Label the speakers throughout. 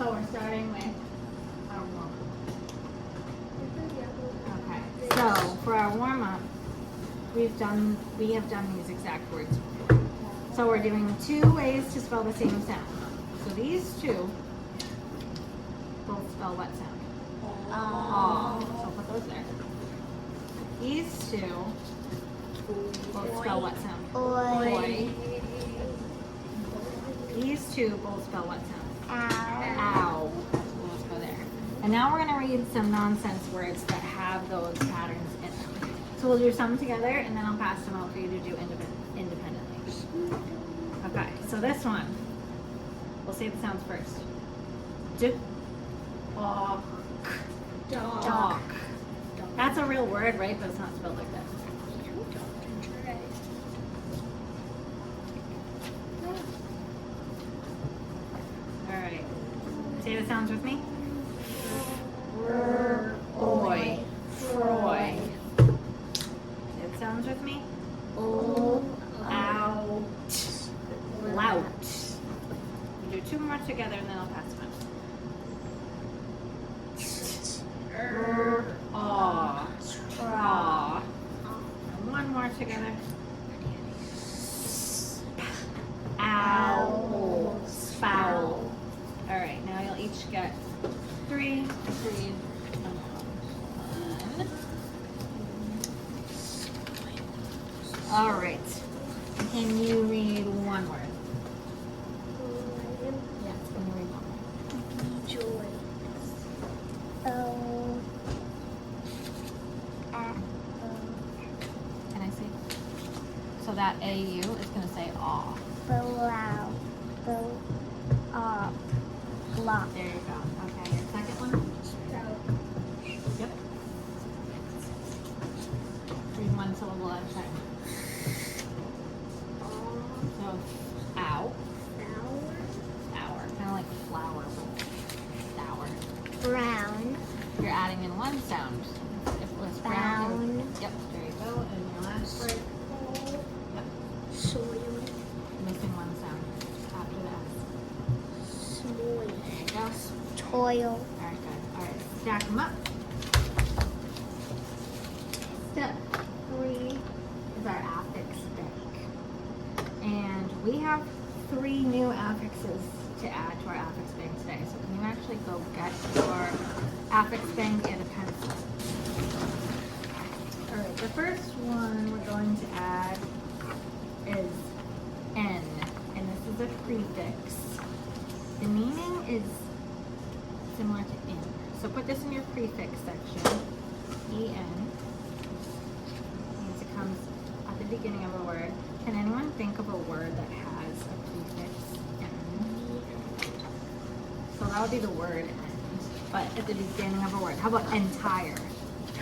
Speaker 1: So we're starting with our warm-up. Okay. So for our warm-up, we have done these exact words before. So we're doing 2 ways to spell the same sound. So these 2 both spell what sound? So put those there. These 2 both spell what sound? Oi. These 2 both spell what sound? Ow. Let's go there. And now we're going to read some nonsense words that have those patterns in them. So we'll do some together, and then I'll pass them out for you to do independently. Okay, so this one, we'll say the sounds first. Dog. Dog. That's a real word, right? But it's not spelled like that. All right. Say the sounds with me. Oi. Froy. Say the sounds with me. Out. Lout. You do 2 more together, and then I'll pass them out. Aw. Straw. And 1 more together. Owl. Foul. All right, now you'll each get 3. 1. All right. Can you read 1 word? Yes, can you read 1 word?
Speaker 2: Joy.
Speaker 1: Can I see? So that AU is going to say aw.
Speaker 2: Blow. Block.
Speaker 1: There you go. Okay, your second one? Yep. Read 1 syllable at a time. So, ow. Sour. Kind of like flour. Sour.
Speaker 2: Brown.
Speaker 1: You're adding in 1 sound. If it was brown. Yep, there you go. And your last word? Yep.
Speaker 2: Soil.
Speaker 1: Missing 1 sound after that.
Speaker 2: Soil.
Speaker 1: There you go.
Speaker 2: Toil.
Speaker 1: Alright, good. Alright, stack them up. Step 3 is our affix bank. And we have 3 new affixes to add to our affix bank today. So can you actually go get your affix bank and a pencil? Alright, the first one we're going to add is N. And this is a prefix. The meaning is similar to in. So put this in your prefix section. En means it comes at the beginning of a word. Can anyone think of a word that has a prefix N? So that would be the word end, but at the beginning of a word. How about entire?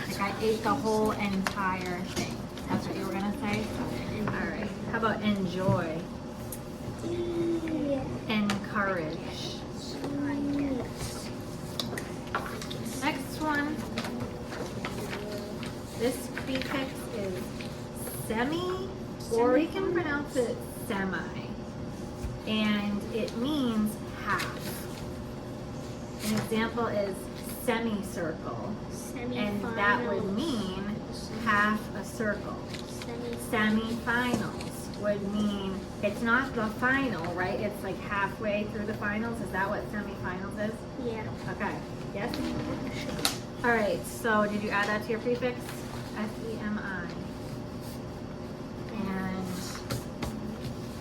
Speaker 1: Like I ate the whole entire thing. That's what you were gonna say? Alright. How about enjoy? Encourage. Next one. This prefix is semi, or you can pronounce it semi. And it means half. An example is semicircle. And that would mean half a circle. Semifinals would mean it's not the final, right? It's like halfway through the finals. Is that what semifinals is?
Speaker 2: Yeah.
Speaker 1: Okay. Yes? All right. So did you add that to your prefix? S-E-M-I. And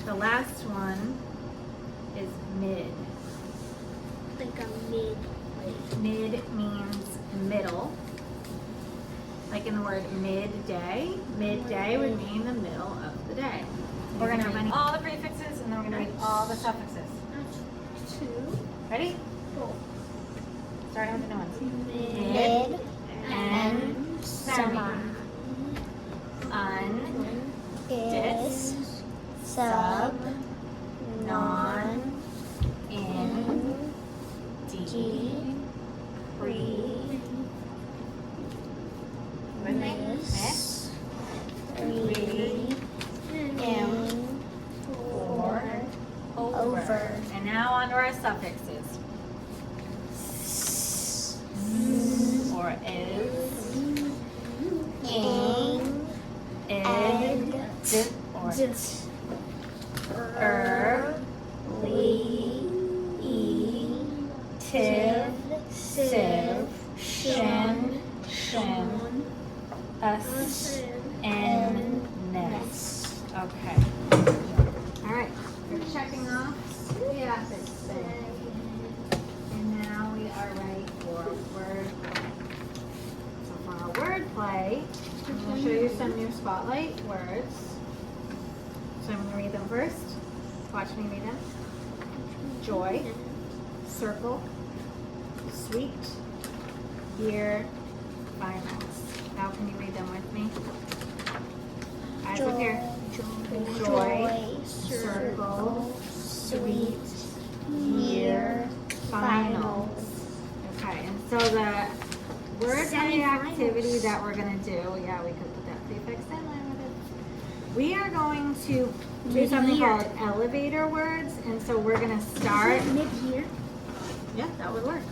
Speaker 1: the last one is mid.
Speaker 2: Like a mid.
Speaker 1: Mid means middle. Like in the word midday. Midday would mean the middle of the day. We're going to read all the prefixes and then we're going to read all the suffixes.
Speaker 2: 2.
Speaker 1: Ready? Starting with the new ones.
Speaker 2: Mid.
Speaker 1: And semi. Un.
Speaker 2: Is. Sub. Non.
Speaker 1: In. D. Pre. Miss. Re. Im. For. Over. And now on to our suffixes. for is,
Speaker 2: ing,
Speaker 1: id, dit, or li, e, tiv, siv, shin, shin, us, n, nis. Okay. All right. We're checking off the ethics thing. And now we are ready for word play. So for our word play, I'm going to show you some new spotlight words. So I'm going to read them first. Watch me read them. Joy, circle, sweet, year, finals. Now can you read them with me? Eyes up here. Joy, circle, sweet, year, finals. Okay, and so the word play activity that we're going to do, yeah, we could put that prefix in line with it. We are going to do something called elevator words, and so we're going to start.
Speaker 2: Mid-year.
Speaker 1: Yeah, that would work.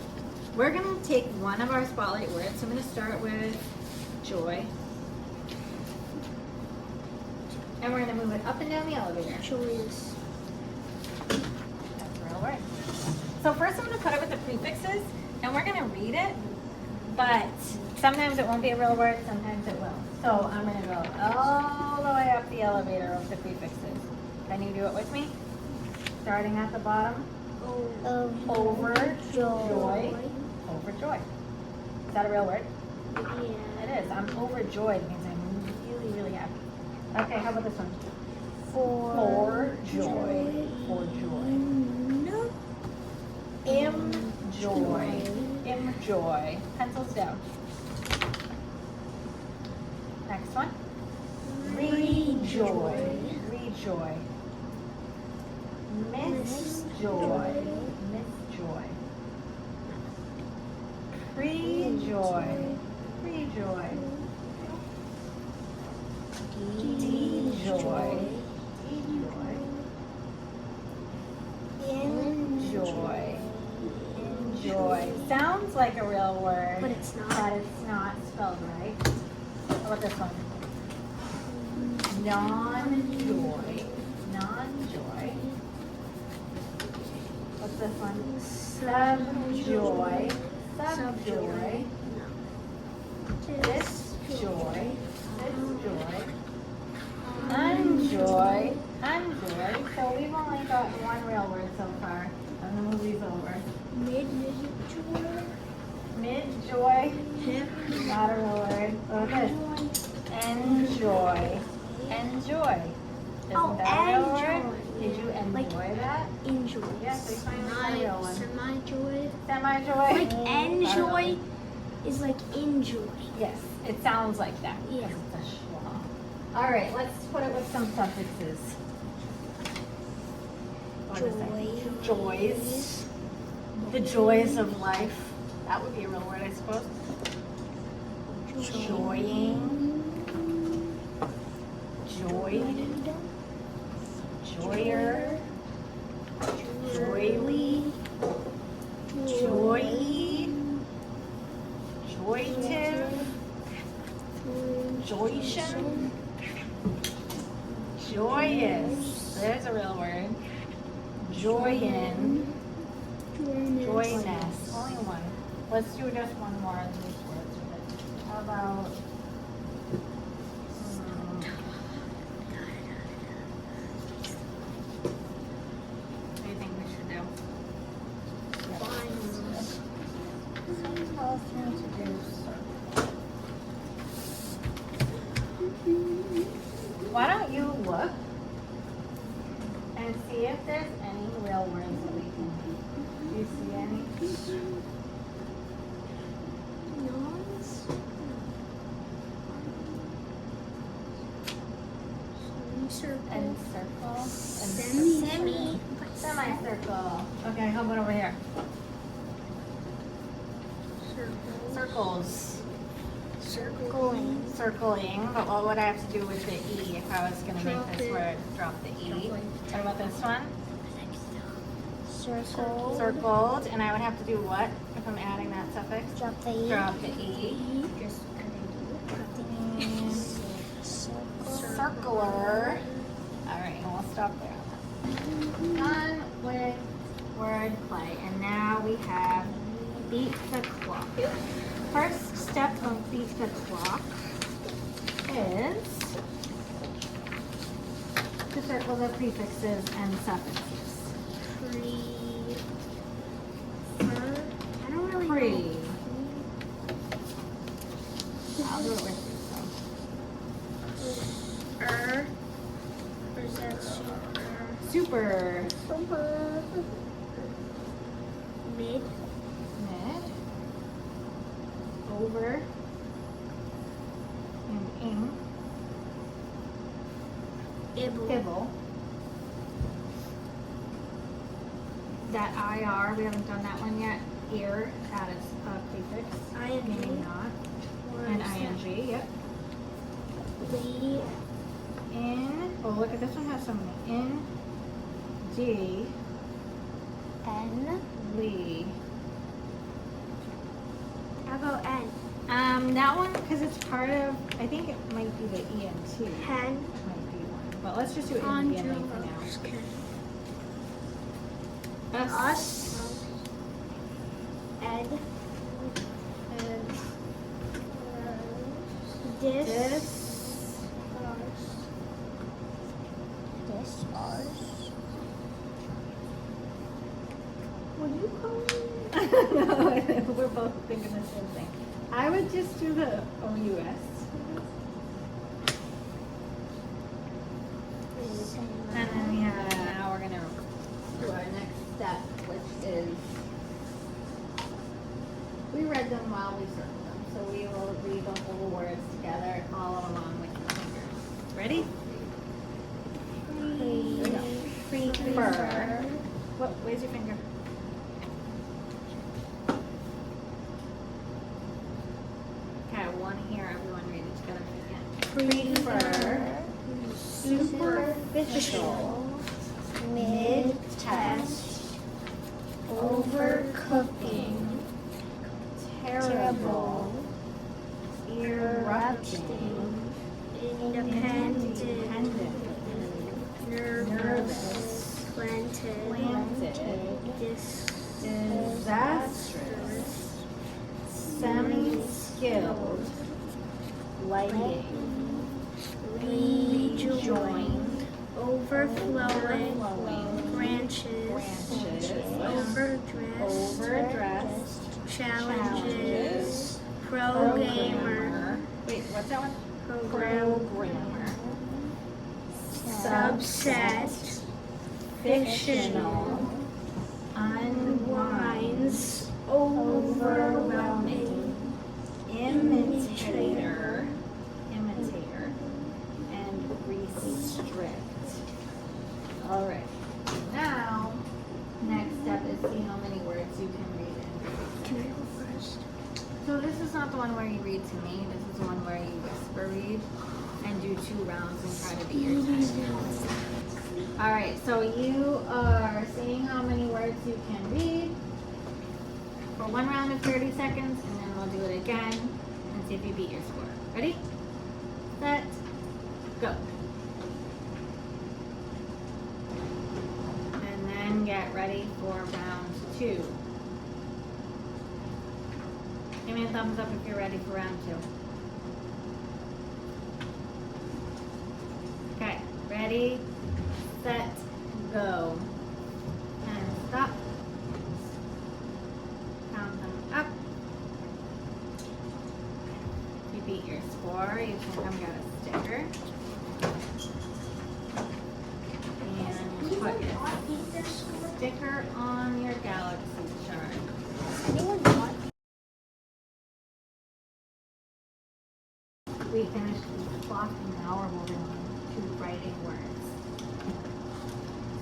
Speaker 1: We're going to take one of our spotlight words. So I'm going to start with joy. And we're going to move it up and down the elevator.
Speaker 2: Joyous.
Speaker 1: That's a real word. So first I'm going to put it with the prefixes, and we're going to read it, but sometimes it won't be a real word, sometimes it will. So I'm going to go all the way up the elevator with the prefixes. Can you do it with me? Starting at the bottom. Overjoy. Overjoy. Is that a real word?
Speaker 2: Yeah.
Speaker 1: It is. I'm overjoyed. It means I'm really, really happy. Okay, how about this one? For joy. For joy.
Speaker 2: No.
Speaker 1: Enjoy. Enjoy. Pencils down. Next one. Rejoy. Rejoy. Miss joy. Miss joy. Prejoy. Prejoy. Dejoy. Dejoy. Enjoy. Enjoy. Sounds like a real word,
Speaker 2: But it's not.
Speaker 1: but it's not spelled right. How about this one? Non-joy. Non-joy. What's this one? Subjoy. Subjoy. Disjoy. Disjoy. Unjoy. Unjoy. So we've only got one real word so far. I'm going to move these over.
Speaker 2: Mid-joy.
Speaker 1: Mid-joy. Not a real word. Okay. Enjoy. Enjoy. Isn't that a real word? Did you enjoy that?
Speaker 2: Enjoy.
Speaker 1: Yes, we finally got a real one.
Speaker 2: Semi-joy.
Speaker 1: Semi-joy.
Speaker 2: Like enjoy is like enjoy.
Speaker 1: Yes, it sounds like that.
Speaker 2: Yeah.
Speaker 1: Because it's a schwa. All right, let's put it with some suffixes. What is that? Joys. The joys of life. That would be a real word, I suppose. Joying. Joyed. Joyer. Joyly. Joy. Joytive. Joytion. Joyous. There's a real word. Joyin. Joyness. Only one. Let's do just one more of these words with it. How about what do you think we should do? Tell us to introduce. Why don't you look and see if there's any real words that we can do? Do you see any? And circle. And semicircle. Okay, how about over here? Circles.
Speaker 2: Circling.
Speaker 1: Circling, but what would I have to do with the E if I was going to make this word? Drop the E. What about this one? Circled, and I would have to do what if I'm adding that suffix?
Speaker 2: Drop the E.
Speaker 1: Drop the E.
Speaker 2: Just
Speaker 1: And circular. All right, and we'll stop there. Done with word play, and now we have beat the clock. First step of beat the clock is to circle the prefixes and suffixes.
Speaker 2: I don't really
Speaker 1: Pre.
Speaker 2: know.
Speaker 1: I'll do it with you.
Speaker 2: Or is that
Speaker 1: Super.
Speaker 2: super? Mid.
Speaker 1: Mid. Over. And ing. Ibble. That IR, we haven't done that one yet. Ear, that is a prefix. Maybe not. And ing, yep.
Speaker 2: Lee.
Speaker 1: In, oh look at this one has so many. In, D,
Speaker 2: N.
Speaker 1: Lee.
Speaker 2: How about N?
Speaker 1: That one, because it's part of, I think it might be the ENT.
Speaker 2: Hen.
Speaker 1: Might be one. But let's just do it in the beginning for now.
Speaker 2: Us. Ed. And this. This. Ours. What do you call it?
Speaker 1: No, we're both thinking the same thing. I would just do the OUS. And then now we're gonna do our next step, which is we read them while we circled them. So we will read the whole words together all along with your fingers. Ready? Prefer. What? Where's your finger? Okay, I want to hear everyone read it together if you can. Prefer. Superficial. Mid-test. Overcooking. Terrible. Erupting. Independent. Nervous. Planted. Disastrous. Semi-skilled. Lighting. Rejoined.
Speaker 2: Overflowing. Branches. Overdressed. Challenges. Programmer.
Speaker 1: Wait, what's that one?
Speaker 2: Programmer. Subset. Fictional. Unwinds. Overwhelming.
Speaker 1: Imitator, and restrict. All right. Now, next step is see how many words you can read in.
Speaker 2: Can I go first?
Speaker 1: So this is not the one where you read to me. This is the one where you whisper read and do 2 rounds and try to beat your time. All right. So you are seeing how many words you can read for 1 round of 30 seconds, and then we'll do it again and see if you beat your score. Ready? Set. Go. And then get ready for round 2. Give me a thumbs up if you're ready for round 2. Okay, ready, set, go. And stop. Count them up. If you beat your score, you can come get a sticker. And put a sticker on your galaxy chart.
Speaker 2: Anyone want?
Speaker 1: We finished the clock and now we're moving on to writing words.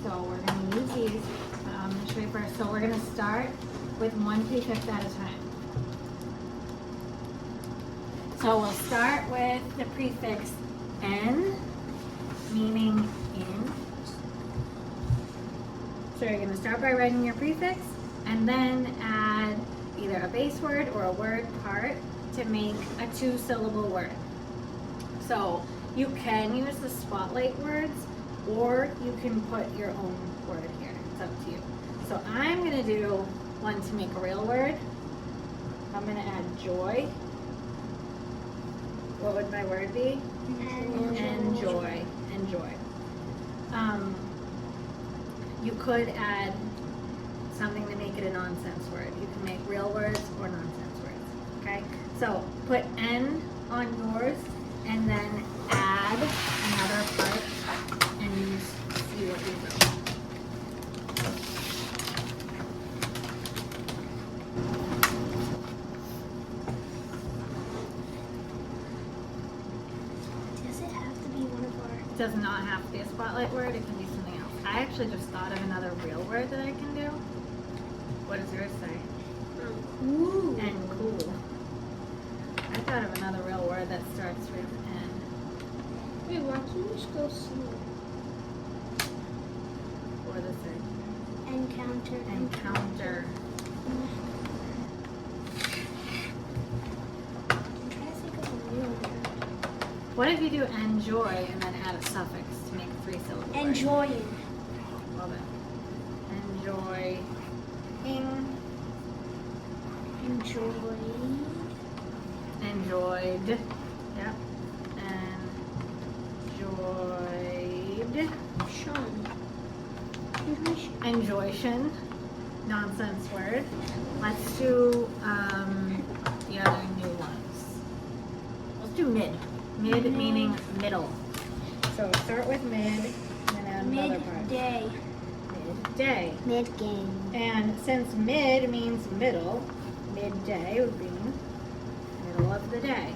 Speaker 1: So we're going to use these. I'm going to show you first. So we're going to start with 1 prefix at a time. So we'll start with the prefix N, meaning in. So you're going to start by writing your prefix and then add either a base word or a word part to make a 2-syllable word. So you can use the spotlight words or you can put your own word here. It's up to you. So I'm going to do one to make a real word. I'm going to add joy. What would my word be? Enjoy. Enjoy. You could add something to make it a nonsense word. You can make real words or nonsense words. Okay? So put N on yours and then add another part and you see what you do.
Speaker 2: Does it have to be one of our?
Speaker 1: It does not have to be a spotlight word. It can be something else. I actually just thought of another real word that I can do. What does yours say?
Speaker 2: Ooh.
Speaker 1: And cool. I thought of another real word that starts with N.
Speaker 2: Wait, why can't you just go slow?
Speaker 1: What does it say?
Speaker 2: Encounter.
Speaker 1: Encounter.
Speaker 2: I'm trying to think of a real word.
Speaker 1: What if you do enjoy and then add a suffix to make a 3-syllable word?
Speaker 2: Enjoying.
Speaker 1: Love it. Enjoy.
Speaker 2: Enjoying.
Speaker 1: Enjoyed. Yep. Enjoyed.
Speaker 2: Sean.
Speaker 1: Enjoytion. Nonsense word. Let's do the other new ones. Let's do mid. Mid meaning middle. So start with mid and then add another part.
Speaker 2: Midday.
Speaker 1: Midday.
Speaker 2: Mid-game.
Speaker 1: And since mid means middle, midday would be middle of the day.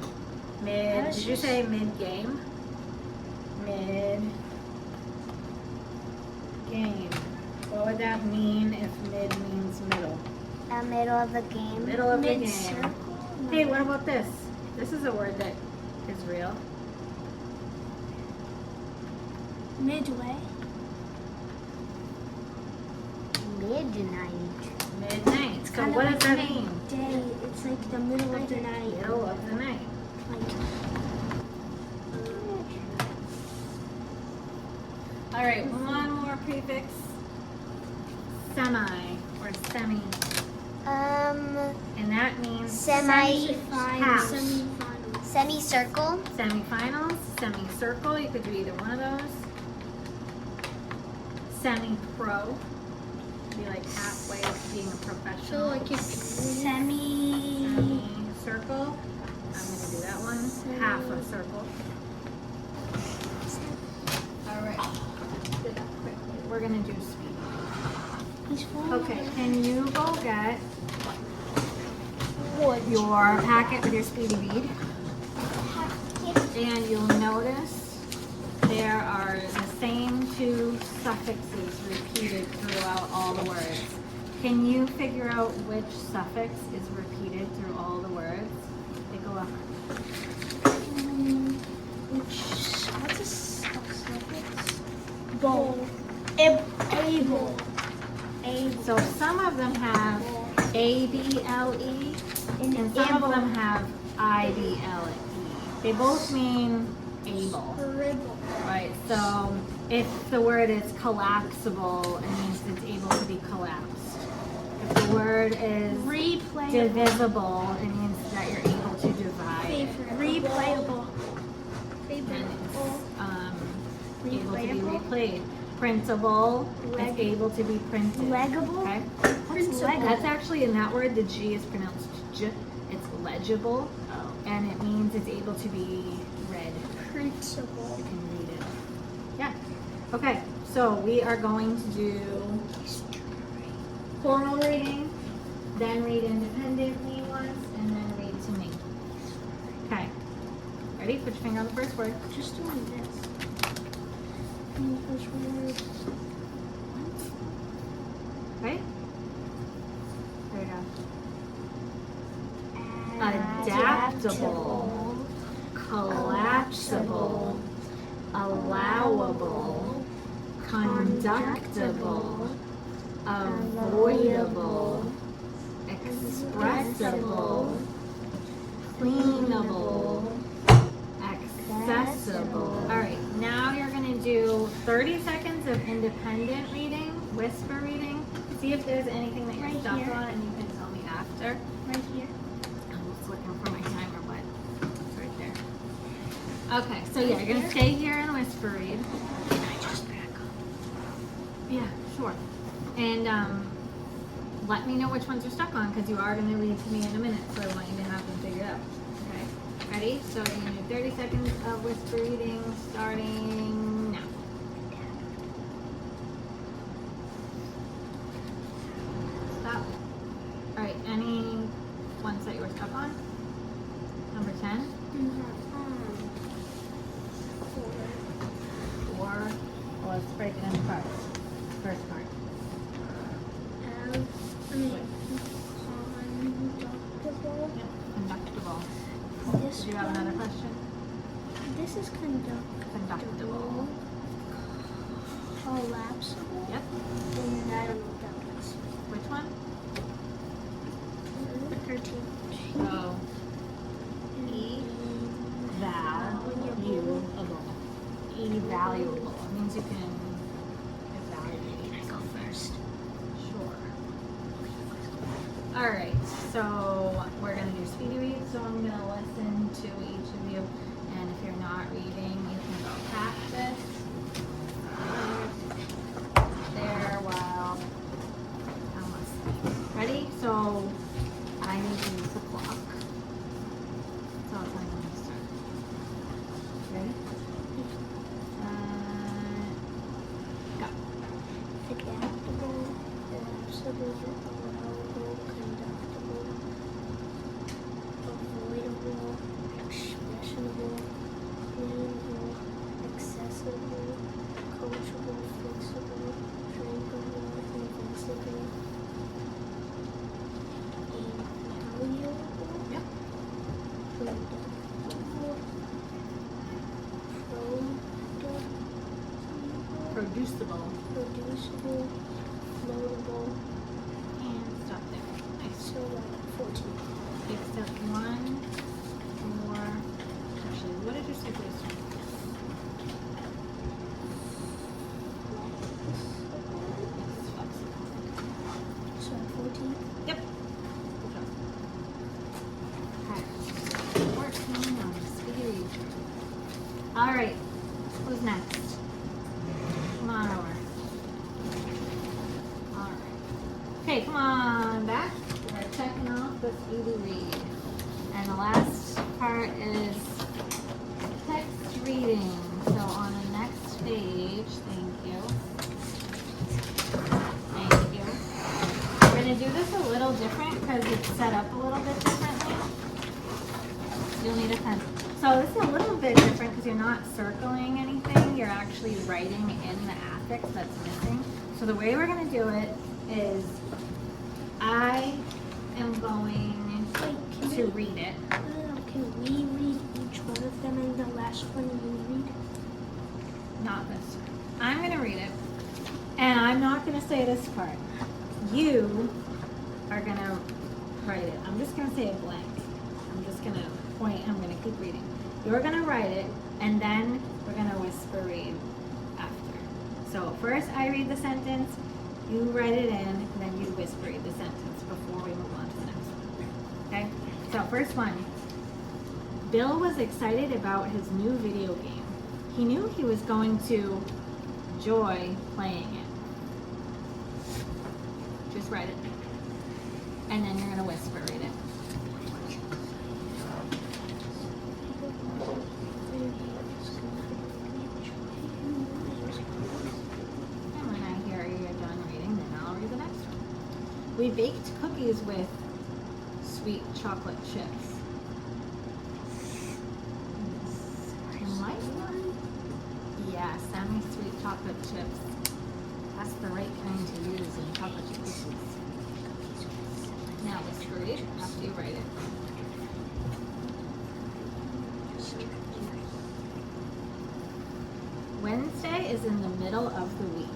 Speaker 1: Mid, did you say mid-game? Mid-game. What would that mean if mid means middle?
Speaker 2: Middle of the game.
Speaker 1: Middle of the game.
Speaker 2: Mid-circle?
Speaker 1: Hey, what about this? This is a word that is real.
Speaker 2: Midway. Midnight.
Speaker 1: Midnight. So what does that mean?
Speaker 2: Day. It's like the middle of the night.
Speaker 1: Middle of the night.
Speaker 2: Like.
Speaker 1: All right, one more prefix. Semi or semi.
Speaker 3: And
Speaker 1: that means
Speaker 2: Semi-finals.
Speaker 1: half.
Speaker 3: semicircle,
Speaker 1: Semifinals, semicircle, you could do either one of those. Semi-pro, be like halfway to being a professional.
Speaker 2: So like it's
Speaker 1: Semi-circle, I'm gonna do that one, half a circle. All right, quickly, we're gonna do speed. Okay, can you go get your packet with your speedy bead? And you'll notice there are the same 2 suffixes repeated throughout all the words. Can you figure out which suffix is repeated through all the words? Take a look.
Speaker 2: What's a suffix? Bowl. Able.
Speaker 1: So some of them have A-B-L-E and some of them have I-B-L-E. They both mean able. Right, so if the word is collapsible, it means it's able to be collapsed. If the word is divisible, it means that you're able to divide it.
Speaker 2: Replayable.
Speaker 1: And it's able to be replayed. Printable, it's able to be printed.
Speaker 2: Legible?
Speaker 1: Okay?
Speaker 2: Printable.
Speaker 1: That's actually in that word, the G is pronounced J. It's legible, and it means it's able to be read.
Speaker 2: Printable.
Speaker 1: You can read it. Yeah. Okay, so we are going to do formal reading, then read independently once, and then read to me. Okay. Ready? Put your finger on the first word.
Speaker 2: Just doing this. First word.
Speaker 1: Right? There you go. Adaptable, collapsible, allowable, conductible, avoidable, expressible, cleanable, accessible. All right, now you're going to do 30 seconds of independent reading, whisper reading. See if there's anything that you're
Speaker 2: Right
Speaker 1: stuck
Speaker 2: here.
Speaker 1: on, and you can tell me after.
Speaker 2: Right here.
Speaker 1: I'm just looking for my timer, but it's right there. Okay, so yeah, you're going to stay here and whisper read.
Speaker 2: Can I just back up?
Speaker 1: Yeah, sure. And let me know which ones you're stuck on, because you are going to read to me in a minute, so I want you to have them figured out. Okay? Ready? So you're going to do 30 seconds of whisper reading starting now. Stop. All right, any ones that you were stuck on? Number 10? Four. Well, let's break it into parts. First part.
Speaker 2: Conductible.
Speaker 1: Conductible.
Speaker 2: This
Speaker 1: Do you have
Speaker 2: one-
Speaker 1: another question?
Speaker 2: This is
Speaker 1: Conductible.
Speaker 2: Collapsible.
Speaker 1: Yep.
Speaker 2: And I don't know what that was.
Speaker 1: Which one?
Speaker 2: 13.
Speaker 1: So, evaluable. Evaluable. It means you can evaluate.
Speaker 2: Can I go first?
Speaker 1: Sure. All right. So we're gonna do speedy read. So I'm gonna listen to each of you, and if you're not reading, you can go practice there while I'm listening. Ready? So I need to use the clock. So I'll tell you when to start. Ready? Go.
Speaker 2: Adaptable, collapsible, allowable, conductible, avoidable, expressionable, cleanable, accessible, coachable, flexible, drinkable, invincible, invaluable,
Speaker 1: Yep.
Speaker 2: productive,
Speaker 1: Producible.
Speaker 2: producible, floatable,
Speaker 1: And stop there. Nice.
Speaker 2: so 14.
Speaker 1: Except one more. Actually, what did you say for this one? It's flexible.
Speaker 2: So 14.
Speaker 1: Yep. Good job. Okay. 14 on speedy read. All right. Who's next? Come on over. All right. Okay, come on back. We're checking off the speedy read. And the last part is text reading. So on the next page, thank you. Thank you. We're going to do this a little different because it's set up a little bit differently. You'll need a pen. So this is a little bit different because you're not circling anything. You're actually writing in the affix that's missing. So the way we're going to do it is I am going
Speaker 2: Wait,
Speaker 1: to read it.
Speaker 2: can we read each one of them and the last one you read?
Speaker 1: Not this one. I'm going to read it. And I'm not going to say this part. You are going to write it. I'm just going to say it blank. I'm just going to point. I'm going to keep reading. You're going to write it, and then we're going to whisper read after. So first I read the sentence, you write it in, and then you whisper read the sentence before we move on to the next one. Okay? So first one. Bill was excited about his new video game. He knew he was going to enjoy playing it. Just write it. And then you're going to whisper read it. And when I hear you're done reading, then I'll read the next one. We baked cookies with sweet chocolate chips. You like one? Yeah, semi-sweet chocolate chips. That's the right kind to use in chocolate chip cookies. Now whisper read after you write it. Wednesday is in the middle of the week.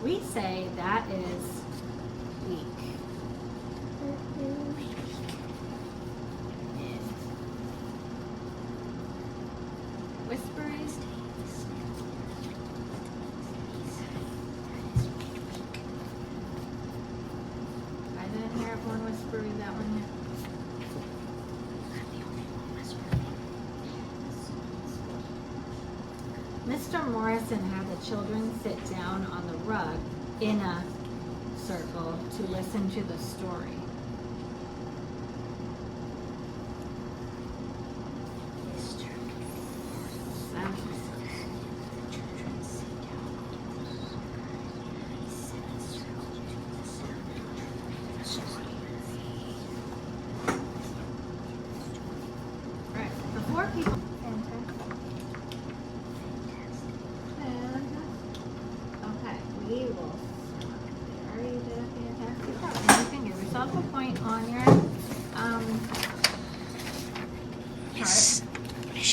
Speaker 1: We say that is week? In. Whispery. I didn't hear everyone whispery that one yet. Mr. Morrison had the children sit down on the rug in a circle to listen to the story. Right, the four people. Okay, we will stop there. You did a fantastic job. And you can give yourself a point on your